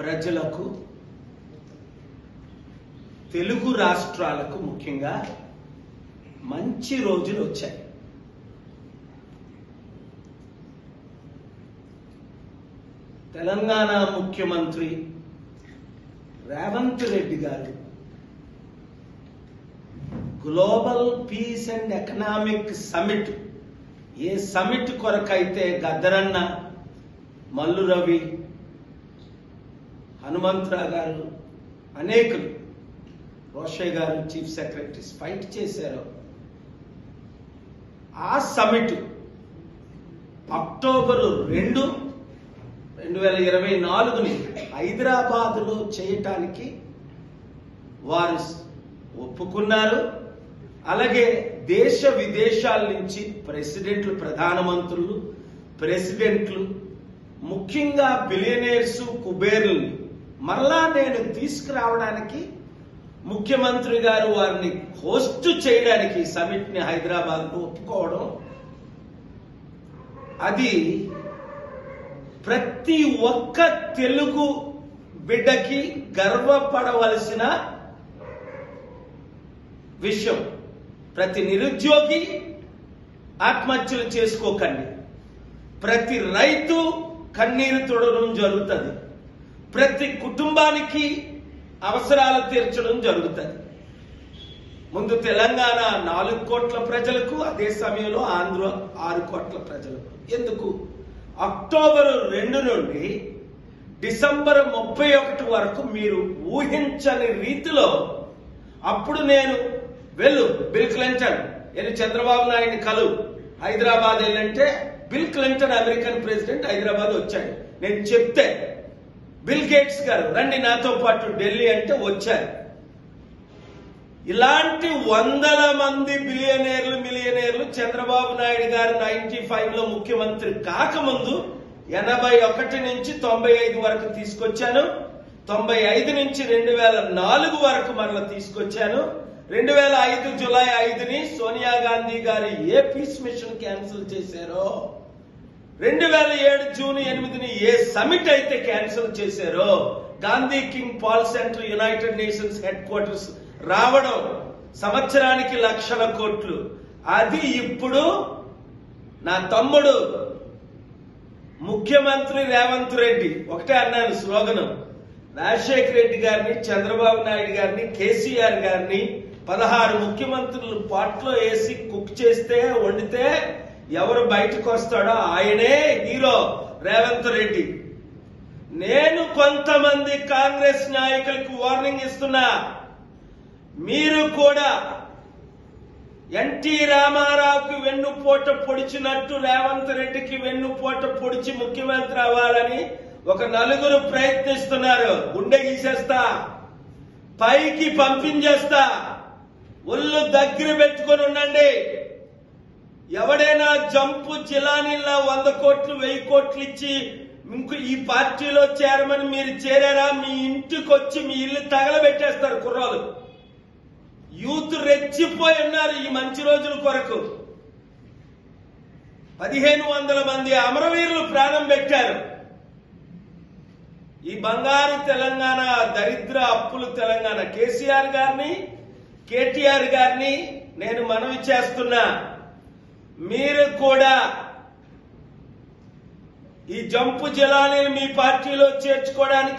ప్రజలకు తెలుగు రాష్ట్రాలకు ముఖ్యంగా మంచి రోజులు వచ్చాయి. తెలంగాణ ముఖ్యమంత్రి Revanth Reddy garu global peace and economic summit, ఏ సమిట్ కొరకైతే గద్దరన్న, మల్లు రవి, హనుమంతరావు గారు, అనేకులు, రోషయ్య గారు చీఫ్ సెక్రటరీస్ ఫైట్ చేశారు, ఆ సమిట్ అక్టోబర్ 2, 2024 హైదరాబాదులో చేయటానికి వారు ఒప్పుకున్నారు. అలాగే దేశ విదేశాల నుంచి ప్రెసిడెంట్లు, ప్రధానమంత్రులు, ప్రెసిడెంట్లు, ముఖ్యంగా బిలియనీర్స్, కుబేర్లు మరలా నేను తీసుకురావడానికి ముఖ్యమంత్రి గారు వారిని హోస్ట్ చేయడానికి సమిట్ ని హైదరాబాద్ లో ఒప్పుకోవడం, అది ప్రతి ఒక్క తెలుగు బిడ్డకి గర్వపడవలసిన విషయం. ప్రతి నిరుద్యోగి ఆత్మహత్యలు చేసుకోకండి, ప్రతి రైతు కన్నీరు తొడడం జరుగుతుంది, ప్రతి కుటుంబానికి అవసరాలు తీర్చడం జరుగుతుంది. ముందు తెలంగాణ 4 కోట్ల ప్రజలకు, అదే సమయంలో ఆంధ్ర 6 కోట్ల ప్రజలకు. ఎందుకు? అక్టోబర్ 2 నుండి డిసెంబర్ 31 వరకు మీరు ఊహించని రీతిలో, అప్పుడు నేను బిల్ క్లింటన్ చంద్రబాబు నాయుడిని కలువు హైదరాబాద్ వెళ్ళంటే, Bill Clinton American president Hyderabad వచ్చాడు. నేను చెప్తే బిల్ గేట్స్ గారు రండి నాతో పాటు ఢిల్లీ అంటే వచ్చారు. ఇలాంటి వందల మంది బిలియనీర్లు, మిలియనీర్లు చంద్రబాబు నాయుడు గారు 95లో ముఖ్యమంత్రి కాకముందు 81 నుంచి 95 వరకు తీసుకొచ్చాను. 95 నుంచి 2004 వరకు మరలా తీసుకొచ్చాను. 2005 జూలై 5ని సోనియా గాంధీ గారు ఏ పీస్ మిషన్ క్యాన్సిల్ చేశారో, 2007 జూన్ 8ని ఏ సమిట్ అయితే క్యాన్సిల్ చేశారో, Gandhi King Paul centre United Nations headquarters రావడం, సంవత్సరానికి లక్షల కోట్లు, అది ఇప్పుడు నా తమ్ముడు ముఖ్యమంత్రి రేవంత్ రెడ్డి ఒకటే అన్నాను స్లోగన్, రాజశేఖర రెడ్డి గారిని, చంద్రబాబు నాయుడు గారిని, కేసీఆర్ గారిని 16 ముఖ్యమంత్రులు పాట్లో వేసి కుక్ చేస్తే, వండితే ఎవరు బయటకు వస్తాడో ఆయనే హీరో రేవంత్ రెడ్డి. నేను కొంతమంది కాంగ్రెస్ నాయకులకు వార్నింగ్ ఇస్తున్నా, మీరు కూడా ఎన్టీ రామారావుకి వెన్నుపోట పొడిచినట్టు రేవంత్ రెడ్డికి వెన్నుపోట పొడిచి ముఖ్యమంత్రి అవ్వాలని ఒక 4 ప్రయత్నిస్తున్నారు. గుండె గీసేస్తా, పైకి పంపించేస్తా, ఒళ్ళు దగ్గర పెట్టుకుని ఉండండి. ఎవడైనా జంపు జిలానీలా 100 కోట్లు 1000 కోట్లు ఇచ్చి ఇంకో ఈ పార్టీలో చేరమని మీరు చేరారా, మీ ఇంటికి వచ్చి మీ ఇల్లు తగలబెట్టేస్తారు కుర్రాలు. యూత్ రెచ్చిపోయి ఉన్నారు ఈ మంచి రోజుల కొరకు. 1500 మంది అమరవీరులు ప్రాణం పెట్టారు. ఈ బంగారు తెలంగాణ, దరిద్ర అప్పులు తెలంగాణ, కేసీఆర్ గారిని, కేటీఆర్ గారిని నేను మనవి చేస్తున్నా, మీరు కూడా ఈ జంపు జలాన్ని మీ పార్టీలో చేర్చుకోవడానికి